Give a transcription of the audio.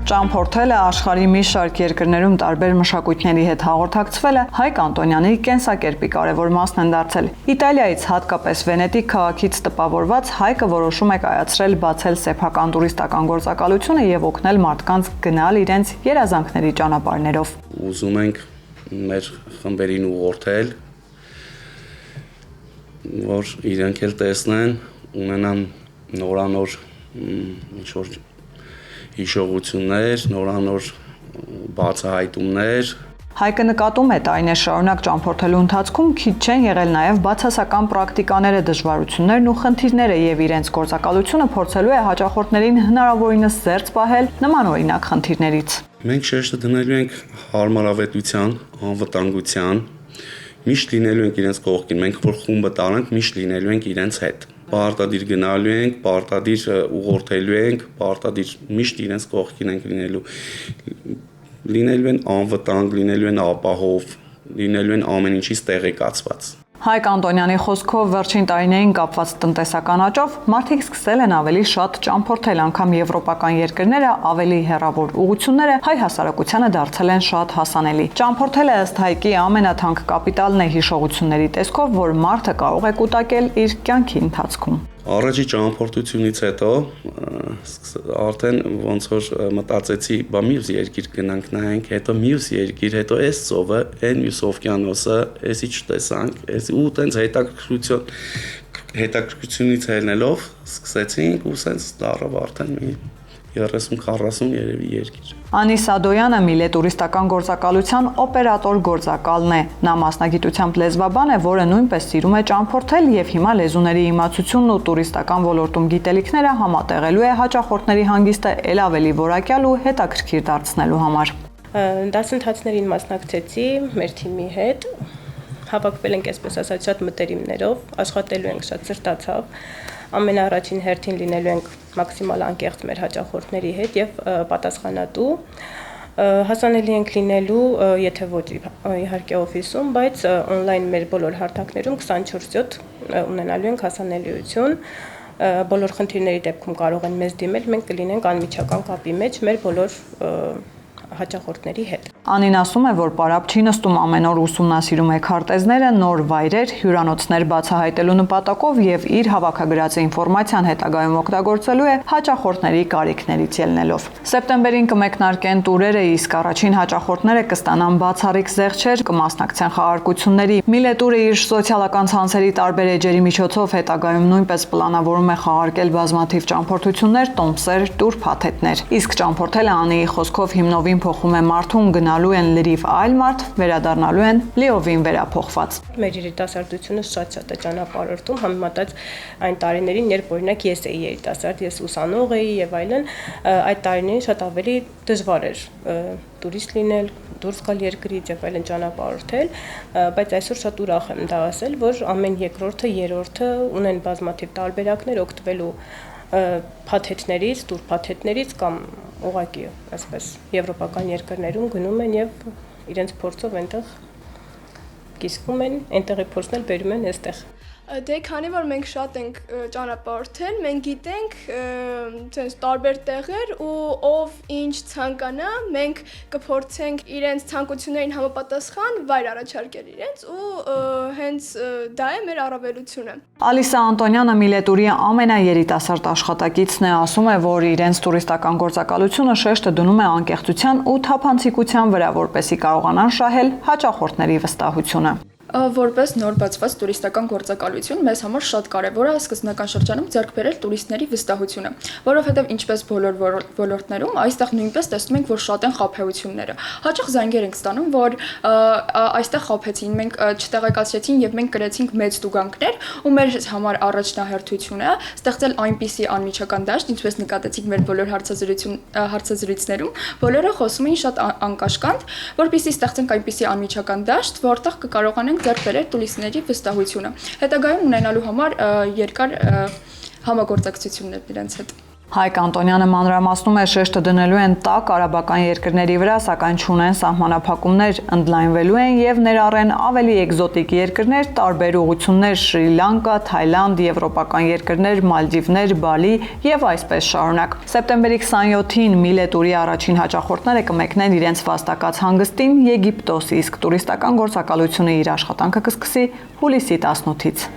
Ճամփորդելը աշխարհի մի շարք երկրներում տարբեր մշակույթների հետ հաղորդակցվելը Հայկ Անտոնյանի կենսակերպի կարևոր մասն են դարձել։ Իտալիայից, հատկապես Վենետիկ քաղաքից տպավորված Հայկը որոշում է կայացրել բացել սեփական տուրիստական գործակալությունը եւ օգնել մարդկանց գնալ իրենց երազանքների ճանապարհներով։ Ուզում ենք մեր խմբերին ուղղորդել, որ իրենք էլ տեսնեն, ունենան նորանոր ինչ-որ հիշողություններ, նորանոր բացահայտումներ։ Հայկը նկատում է տարիներ շարունակ ճամփորդելու ընթացքում քիչ չեն եղել նաև բացասական պրակտիկաները, դժվարություններն ու խնդիրները եւ իրենց գործակալությունը փորձելու է հաճախորդներին հնարավորինս զերծ պահել նմանօրինակ խնդիրներից։ Մենք շեշտը դնելու ենք հարմարավետության, անվտանգության, միշտ լինելու ենք իրենց կողքին, մենք որ խումբը տարանք, միշտ լինելու ենք իրենց հետ։ Պարտադիր գնալու ենք, պարտադիր ուղղորդելու ենք, պարտադիր միշտ իրենց կողքին ենք լինելու են անվտանգ, լինելու են ապահով, լինելու են ամեն ինչից տեղեկացված։ Հայկ Անտոնյանի խոսքով վերջին տարիներին կապված տնտեսական աճով մարդիկ սկսել են ավելի շատ ճամփորդել, անգամ եվրոպական երկրները ավելի հեռավոր ուղղությունները հայ հասարակությանը դարձել են շատ հասանելի։ Ճամփորդելը ըստ Հայկի ամենաթանկ կապիտալն է հիշողությունների տեսքով, որ մարդը կարող է կուտակել իր կյանքի ընթացքում։ Առաջի ճամփորդությունից հետո արդեն ոնց որ մտածեցի, բա մյուս երկիր գնանք նայենք, հետո մյուս երկիր, հետո այս ծովը, այն մյուս օվկիանոսը, էսի չտեսանք, էս ու տենց հետաքրքրությունից ելնելով սկսեցինք ու սենց դարավ արդեն մի 30-40 երևի երկիր։ Անի Սադոյանը Միլե տուրիստական գործակալության օպերատոր գործակալն է։ Նա մասնագիտությամբ լեզվաբան է, որը նույնպես սիրում է ճամփորդել եւ հիմա լեզուների իմացությունն ու տուրիստական ոլորտում գիտելիքները համատեղելու է հաճախորդների հանգիստը ել ավելի որակյալ ու հետաքրքիր դարձնելու համար։ Դասընթացներին մասնակցեցի մեր թիմի հետ, հավաքվել ենք այսպես ասած շատ մտերիմներով, աշխատելու ենք շատ սրտացավ, ամենաառաջին հերթին լինելու ենք մաքսիմալ անկեղծ մեր հաճախորդների հետ եւ պատասխանատու, հասանելի ենք լինելու, եթե ոչ իհարկե օֆիսում, բայց on-line մեր բոլոր հարթակներում 24/7 ունենալու ենք հասանելիություն, բոլոր խնդիրների դեպքում կարող են մեզ դիմել, մենք կլինենք անմիջական կապի մեջ մեր բոլոր հաճախորդների հետ։ Անին ասում է, որ պարապ չի նստում ամեն օր ուսումնասիրում է քարտեզները, նոր վայրեր, հյուրանոցներ բացահայտելու նպատակով եւ իր հավաքագրած ինֆորմացիան հետագայում օգտագործելու է հաճախորդների կարիքներից ելնելով։ Սեպտեմբերին կմեկնարկեն տուրերը, իսկ առաջին հաճախորդները կստանան բացառիկ զեղչեր, կմասնակցեն խաղարկությունների։ Միլե տուրը իր սոցիալական ցանցերի տարբեր էջերի միջոցով հետագայում նույնպես պլանավորում է խաղարկել բազմաթիվ ճամփորդություններ, տոմսեր, տուր փաթեթներ։ Իսկ ճամփորդելը Անիի խոսքով հիմնովին փոխում է մարդուն, գնալու են լրիվ այլ մարդ, վերադառնալու են լիովին վերափոխված։ Մեր երիտասարդությունը շատ է ճանապարհորդում, համեմատած այն տարիներին, երբ օրինակ ես էի երիտասարդ, ես ուսանող էի եւ այլն, այդ տարիներին շատ ավելի դժվար էր տուրիստ լինել, դուրս գալ երկրից եւ այլն ճանապարհորդել, բայց այսօր շատ ուրախ եմ դա ասել, որ ամեն երկրորդը, երրորդը ունեն բազմաթիվ տարբերակներ օգտվելու փաթեթներից, տուր փաթեթներից կամ ուղղակի այսպես եվրոպական երկրներում գնում են եւ իրենց փորձով այնտեղ կիսվում են, այնտեղի փորձն էլ բերում են այստեղ։ Դե քանի որ մենք շատ ենք ճանապարհորդել, մենք գիտենք ցենց տարբեր տեղեր ու ով ինչ ցանկանա, մենք կփորձենք իրենց ցանկություններին համապատասխան վայր առաջարկել իրենց ու հենց դա է մեր առավելությունը։ Ալիսա Անտոնյանը Միլե տուրի ամենաերիտասարդ աշխատակիցն է, ասում է, որ իրենց տուրիստական գործակալությունը շեշտը դնում է անկեղծության ու թափանցիկության վրա, որպեսզի կարողանան շահել հաճախորդների վստահությունը։ Որպես նոր բացված տուրիստական գործակալություն մեզ համար շատ կարևոր է սկզբնական շրջանում ձեռք բերել տուրիստների վստահությունը, որովհետև ինչպես բոլոր ոլորտներում, այստեղ նույնպես տեսնում ենք, որ շատ են խաբեությունները։ Հաճախ զանգեր ենք ստանում, որ այստեղ խաբեցին, մենք չտեղեկացրեցին եւ մենք կրեցինք մեծ տուգանքներ, ու մեր համար առաջնահերթությունը ստեղծել այնպիսի անմիջական դաշտ, ինչպես նկատեցիք մեր բոլոր հարցազրույցներում, բոլորը խոսում էին շատ անկաշկանդ, որպեսզի ստեղծենք այնպիսի անմիջական դաշտ, որտեղ կկարողանենք ձեռք բերել տուրիստների վստահությունը։ Հետագայում ունենալու համար երկար համագործակցություններ իրենց հետ։ Հայկ Անտոնյանը մանրամասնում է, շեշտը դնելու են տաք արաբական երկրների վրա, սակայն չունեն սահմանափակումներ, ընդլայնվելու են եւ ներառեն ավելի էկզոտիկ երկրներ, տարբեր ուղղություններ՝ Շրի Լանկա, Թայլանդ, եվրոպական երկրներ, Մալդիվներ, Բալի եւ այսպես շարունակ։ Սեպտեմբերի 27-ին Միլե տուրի առաջին հաճախորդները կմեկնեն իրենց վաստակած հանգստին Եգիպտոս, իսկ տուրիստական գործակալությունը իր աշխատանքը կսկսի հուլիսի 18-ից։